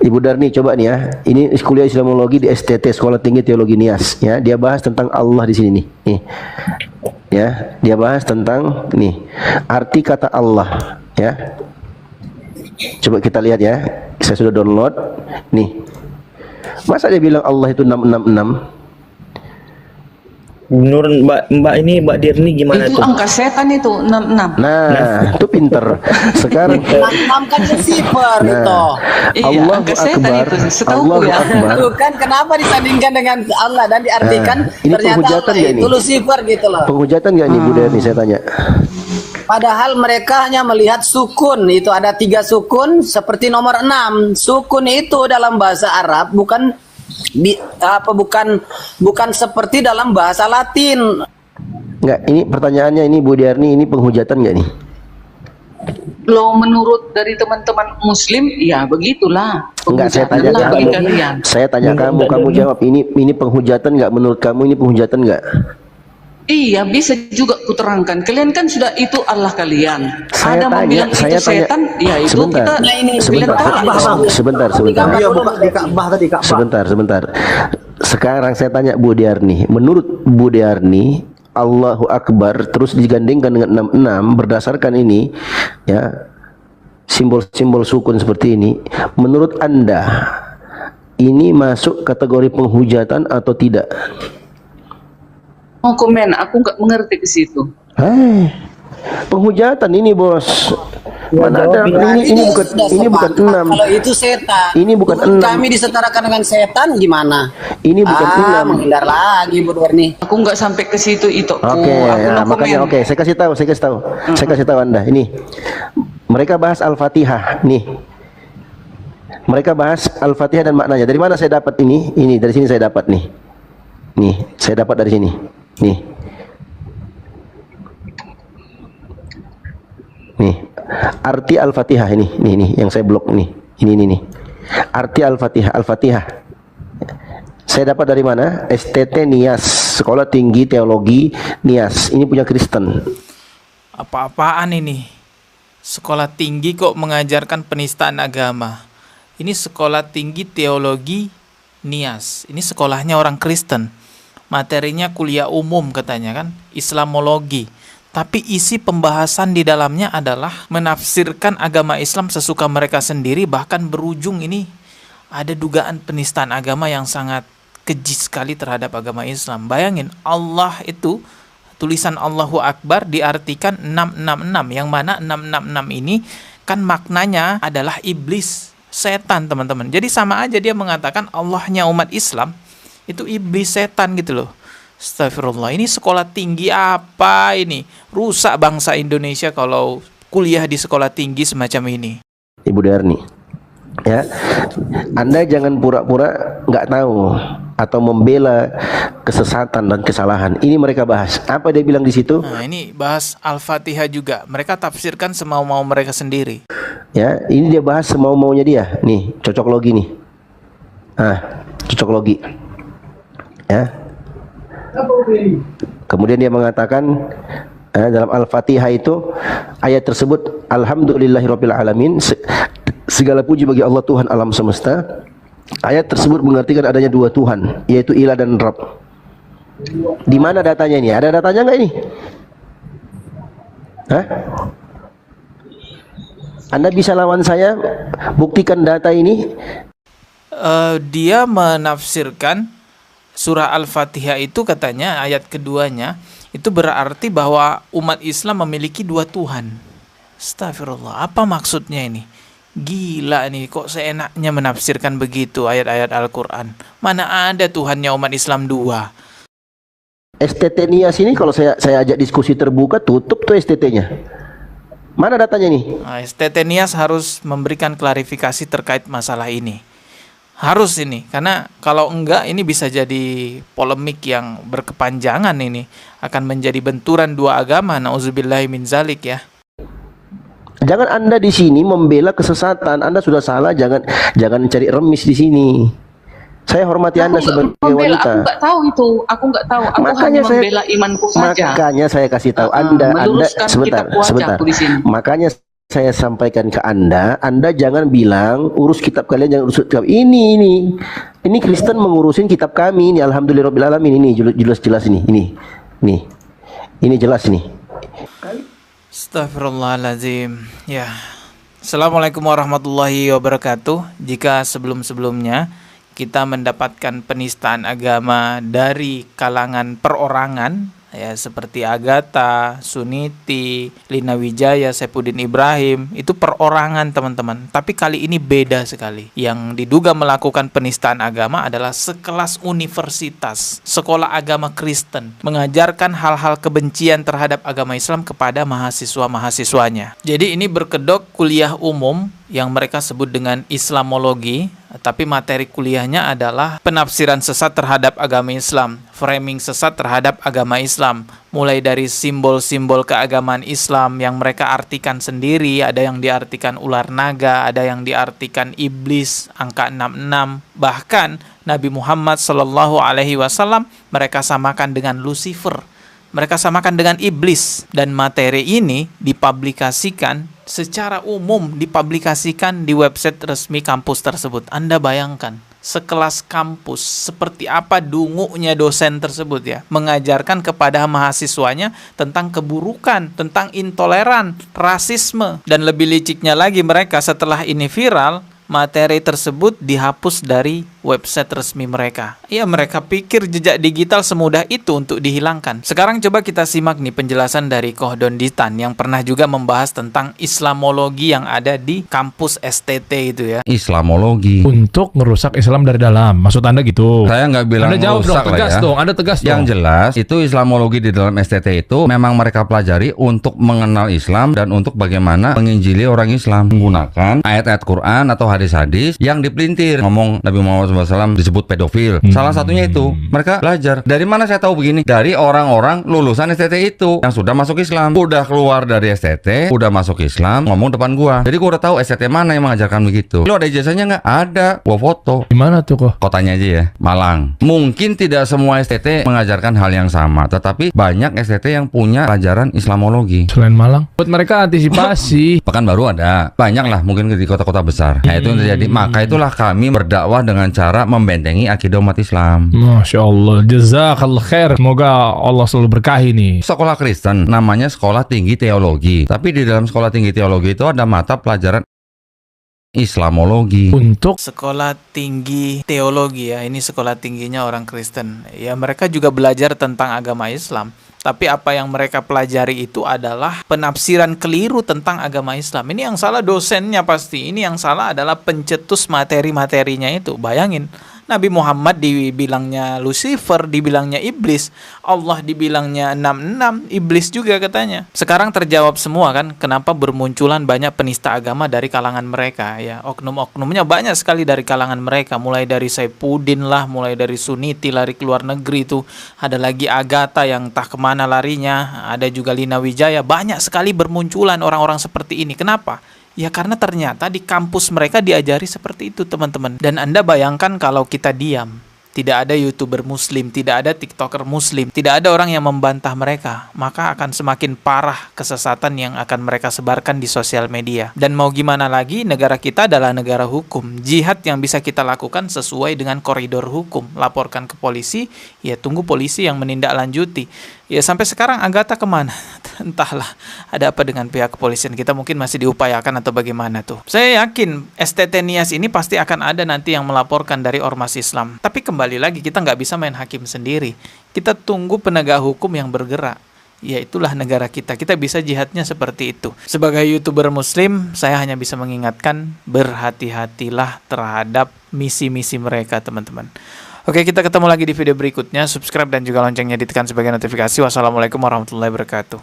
Ibu Darni coba nih ya. Ini kuliah Islamologi di STT Sekolah Tinggi Teologi Nias ya. Dia bahas tentang Allah di sini nih. Nih. Ya, dia bahas tentang nih arti kata Allah ya. Coba kita lihat ya. Saya sudah download. Nih. Masa dia bilang Allah itu 666? Menurut Mbak Dirni gimana itu tuh? angka setan itu 66. Nah, itu pinter. Sekarang 66 kan Lucifer itu. Iya, Allahu angka setan Akbar. itu, setahu Allahu ya. Akbar. Tuh kan kenapa disandingkan dengan Allah dan diartikan ini ternyata penghujatan Allah nggak itu ini? Lucifer gitu loh. Penghujatan nggak nih Bu Darni, saya tanya? Padahal mereka hanya melihat sukun, itu ada 3 sukun seperti nomor 6. Sukun itu dalam bahasa Arab bukan bukan seperti dalam bahasa Latin. Enggak, ini pertanyaannya ini Bu Darni, ini penghujatan nggak nih? Lo menurut dari teman-teman Muslim, ya begitulah. Enggak, saya tanya Penghujatan bagi kamu. kalian. Saya tanya kamu jawab. Ini penghujatan nggak menurut kamu? Ini penghujatan nggak? Iya, bisa juga kuterangkan. Kalian kan sudah itu Allah kalian. Saya Ada mau tanya, bilang itu saya tanya. setan, ya itu Sebentar. kita kalian tolak. Sebentar. Iya, bukan di Ka'bah tadi, Ka'bah. Sebentar. Sekarang saya tanya Bu Darni, menurut Bu Darni, Allahu Akbar terus digandingkan dengan 66 berdasarkan ini ya, simbol-simbol sukun seperti ini, menurut Anda ini masuk kategori penghujatan atau tidak? Mau komen, aku nggak mengerti ke situ. Penghujatan ini, Bos. Mana ada ini bukan 6. Kalau itu setan. Ini bukan 6. Kami disetarakan dengan setan gimana? Ini bukan 6. Menghindar lagi Bu Darni. Aku nggak sampai ke situ itu. Oke, Aku ya, no makanya komen. saya kasih tahu. Saya kasih tahu Anda. Ini mereka bahas Al-Fatihah nih. Mereka bahas Al-Fatihah dan maknanya. Dari mana saya dapat ini? Ini dari sini saya dapat nih. Nih, saya dapat dari sini. Nih. Nih. Arti Al-Fatihah ini. Nih yang saya blok nih. Ini. Arti Al-Fatihah. Saya dapat dari mana? STT Nias, Sekolah Tinggi Teologi Nias. Ini punya Kristen. Apa-apaan ini? Sekolah tinggi kok mengajarkan penistaan agama? Ini Sekolah Tinggi Teologi Nias. Ini sekolahnya orang Kristen. Materinya kuliah umum katanya kan, Islamologi. Tapi isi pembahasan di dalamnya adalah menafsirkan agama Islam sesuka mereka sendiri, bahkan berujung ini ada dugaan penistaan agama yang sangat keji sekali terhadap agama Islam. Bayangin, Allah itu, tulisan Allahu Akbar diartikan 666, yang mana 666 ini kan maknanya adalah iblis, setan teman-teman. Jadi sama aja dia mengatakan Allahnya umat Islam itu iblis, setan gitu loh. Astagfirullah, ini sekolah tinggi apa ini? Rusak bangsa Indonesia kalau kuliah di sekolah tinggi semacam ini. Ibu Darni, ya, Anda jangan pura-pura nggak tahu atau membela kesesatan dan kesalahan. Ini mereka bahas. Apa dia bilang di situ? Nah, ini bahas Al-Fatihah juga. Mereka tafsirkan semau-mau mereka sendiri. Ya, ini dia bahas semau-maunya dia. Nih, cocok logi nih. Cocok logi. Ya. Kemudian dia mengatakan dalam Al-Fatihah itu ayat tersebut, Alhamdulillahirabbil alamin, segala puji bagi Allah Tuhan alam semesta. Ayat tersebut mengartikan adanya 2 Tuhan, yaitu Ilah dan Rabb. Di mana datanya ini? Ada datanya nggak ini? Anda bisa lawan saya, buktikan data ini. Dia menafsirkan surah Al-Fatihah itu, katanya ayat keduanya itu berarti bahwa umat Islam memiliki 2 Tuhan. Astagfirullah, apa maksudnya ini? Gila nih, kok seenaknya menafsirkan begitu ayat-ayat Al-Quran. Mana ada Tuhannya umat Islam 2? STT Nias ini kalau saya ajak diskusi terbuka, tutup tuh STT-nya. Mana datanya nih? Nah, STT Nias harus memberikan klarifikasi terkait masalah ini. Harus ini, karena kalau enggak ini bisa jadi polemik yang berkepanjangan, ini akan menjadi benturan 2 agama. Nauzubillahi min zalik ya. Jangan Anda di sini membela kesesatan. Anda sudah salah, jangan cari remis di sini. Saya hormati Anda sebagai wanita. Aku nggak tahu itu, aku nggak tahu. Aku hanya membela imanku saja. Makanya saya kasih tahu Anda meluruskan sebentar. kitab wajahku di sini. Makanya saya sampaikan ke Anda jangan bilang urus kitab kalian, jangan urus kitab ini Kristen mengurusin kitab kami ini, alhamdulillahirabbil alamin, ini jelas ini jelas nih. Astagfirullahaladzim. Ya. Assalamualaikum warahmatullahi wabarakatuh. Jika sebelum-sebelumnya kita mendapatkan penistaan agama dari kalangan perorangan, ya seperti Agatha, Suniti, Lina Wijaya, Saifuddin Ibrahim, itu perorangan teman-teman. Tapi kali ini beda sekali. Yang diduga melakukan penistaan agama adalah sekelas universitas, sekolah agama Kristen, mengajarkan hal-hal kebencian terhadap agama Islam kepada mahasiswa-mahasiswanya. Jadi ini berkedok kuliah umum yang mereka sebut dengan Islamologi, tapi materi kuliahnya adalah penafsiran sesat terhadap agama Islam, framing sesat terhadap agama Islam, mulai dari simbol-simbol keagamaan Islam yang mereka artikan sendiri, ada yang diartikan ular naga, ada yang diartikan iblis, angka 66, bahkan Nabi Muhammad SAW mereka samakan dengan Lucifer, mereka samakan dengan iblis, dan materi ini dipublikasikan secara umum, dipublikasikan di website resmi kampus tersebut. Anda bayangkan, sekelas kampus, seperti apa dunguknya dosen tersebut ya, mengajarkan kepada mahasiswanya tentang keburukan, tentang intoleran, rasisme, dan lebih liciknya lagi mereka setelah ini viral, materi tersebut dihapus dari website resmi mereka. Ya, mereka pikir jejak digital semudah itu untuk dihilangkan. Sekarang coba kita simak nih penjelasan dari Kohdon Ditan yang pernah juga membahas tentang Islamologi yang ada di kampus STT itu ya. Islamologi Untuk ngerusak Islam dari dalam. Maksud Anda gitu? saya nggak bilang Anda jawab dong, rusak lah tegas ya. dong. Anda tegas Yang dong. jelas itu Islamologi di dalam STT itu memang mereka pelajari untuk mengenal Islam dan untuk bagaimana menginjili orang Islam menggunakan ayat-ayat Quran atau hadis-hadis yang dipelintir. Ngomong Nabi Muhammad SAW disebut pedofil. Salah satunya itu mereka belajar. Dari mana saya tahu begini? Dari orang-orang lulusan STT itu yang sudah masuk Islam, udah keluar dari STT, udah masuk Islam, ngomong depan gua. Jadi gua udah tahu STT mana yang mengajarkan begitu. Lu ada ijazahnya nggak? Ada. Gua foto. Gimana tuh kok? Kotanya aja ya, Malang. Mungkin tidak semua STT mengajarkan hal yang sama, tetapi banyak STT yang punya pelajaran Islamologi. Selain Malang, buat mereka antisipasi. Pekanbaru ada, banyak lah mungkin di kota-kota besar. Nah itu yang terjadi. Maka itulah kami berdakwah dengan cara membentengi akidah umat Islam. Masya Allah, jazakallah khair. Semoga Allah selalu berkahi nih. Sekolah Kristen namanya Sekolah Tinggi Teologi. Tapi di dalam Sekolah Tinggi Teologi itu ada mata pelajaran Islamologi. Untuk Sekolah tinggi teologi ya, ini sekolah tingginya orang Kristen. Ya, mereka juga belajar tentang agama Islam. Tapi apa yang mereka pelajari itu adalah penafsiran keliru tentang agama Islam. Ini yang salah dosennya pasti. Ini yang salah adalah pencetus materi-materinya itu. Bayangin, Nabi Muhammad dibilangnya Lucifer, dibilangnya iblis, Allah dibilangnya 66, iblis juga katanya. Sekarang terjawab semua kan, kenapa bermunculan banyak penista agama dari kalangan mereka ya. Oknum-oknumnya banyak sekali dari kalangan mereka, mulai dari Saifuddin lah, mulai dari Suniti lari ke luar negeri tuh, ada lagi Agatha yang entah kemana larinya, ada juga Lina Wijaya. Banyak sekali bermunculan orang-orang seperti ini. Kenapa? Ya karena ternyata di kampus mereka diajari seperti itu teman-teman. Dan Anda bayangkan kalau kita diam, tidak ada YouTuber muslim, tidak ada TikToker muslim, tidak ada orang yang membantah mereka, maka akan semakin parah kesesatan yang akan mereka sebarkan di sosial media. Dan mau gimana lagi, negara kita adalah negara hukum. Jihad yang bisa kita lakukan sesuai dengan koridor hukum. Laporkan ke polisi, ya tunggu polisi yang menindaklanjuti. Ya sampai sekarang Agatha kemana? Entahlah, ada apa dengan pihak kepolisian kita, mungkin masih diupayakan atau bagaimana tuh. Saya yakin STT Nias ini pasti akan ada nanti yang melaporkan dari ormas Islam. Tapi kembali lagi, kita nggak bisa main hakim sendiri. Kita tunggu penegak hukum yang bergerak. Ya itulah negara kita. Kita bisa jihadnya seperti itu. Sebagai YouTuber muslim, saya hanya bisa mengingatkan, berhati-hatilah terhadap misi-misi mereka teman-teman. Oke, kita ketemu lagi di video berikutnya. Subscribe dan juga loncengnya ditekan sebagai notifikasi. Wassalamualaikum warahmatullahi wabarakatuh.